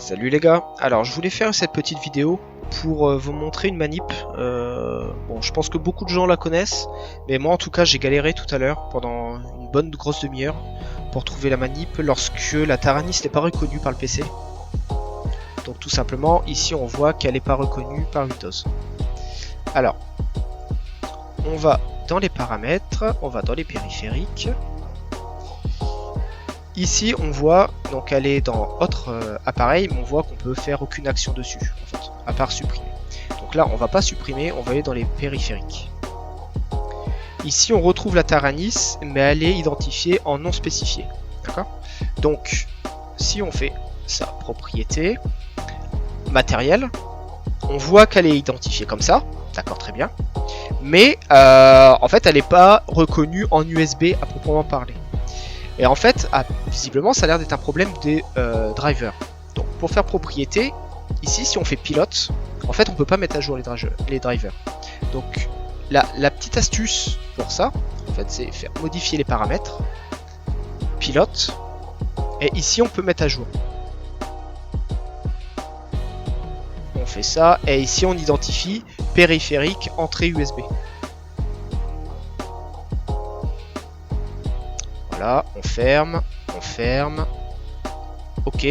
Salut les gars, alors je voulais faire cette petite vidéo pour vous montrer une manip. Bon, je pense que beaucoup de gens la connaissent, mais moi en tout cas j'ai galéré tout à l'heure pendant une bonne grosse demi-heure pour trouver la manip lorsque la Taranis n'est pas reconnue par le PC. Donc tout simplement, ici on voit qu'elle n'est pas reconnue par Windows. Alors, on va dans les paramètres, on va dans les périphériques. Ici, on voit, donc elle est dans autre appareil, mais on voit qu'on peut faire aucune action dessus, en fait, à part supprimer. Donc là, on va pas supprimer, on va aller dans les périphériques. Ici, on retrouve la Taranis, mais elle est identifiée en non spécifié. D'accord? Donc, si on fait ça, propriété, matériel, on voit qu'elle est identifiée comme ça. D'accord, très bien. Mais, en fait, elle n'est pas reconnue en USB à proprement parler. Et en fait, visiblement, ça a l'air d'être un problème des drivers. Donc, pour faire propriété, ici, si on fait pilote, en fait, on peut pas mettre à jour les drivers. Donc, la petite astuce pour ça, en fait, c'est faire modifier les paramètres, pilote, et ici, on peut mettre à jour. On fait ça, et ici, on identifie périphérique entrée USB. Voilà, on ferme, ok.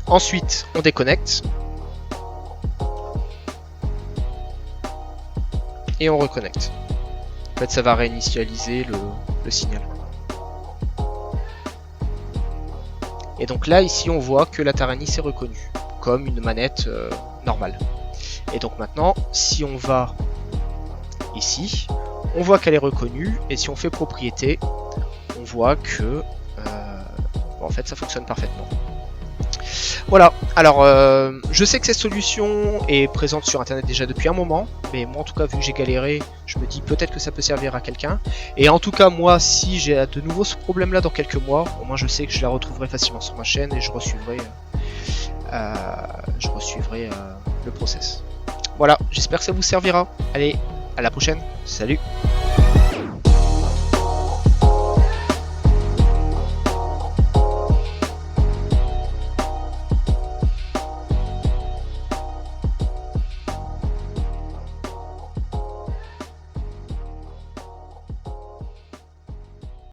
Ensuite, on déconnecte. Et on reconnecte. En fait, ça va réinitialiser le signal. Et donc là, ici, on voit que la Taranis est reconnue comme une manette normale. Et donc maintenant, si on va ici, on voit qu'elle est reconnue, et si on fait propriété, on voit que en fait ça fonctionne parfaitement. Voilà, alors je sais que cette solution est présente sur internet déjà depuis un moment, mais moi en tout cas vu que j'ai galéré, je me dis peut-être que ça peut servir à quelqu'un. Et en tout cas moi, si j'ai de nouveau ce problème là dans quelques mois, au moins je sais que je la retrouverai facilement sur ma chaîne et je resuivrai le process. Voilà, j'espère que ça vous servira. Allez, à la prochaine, salut!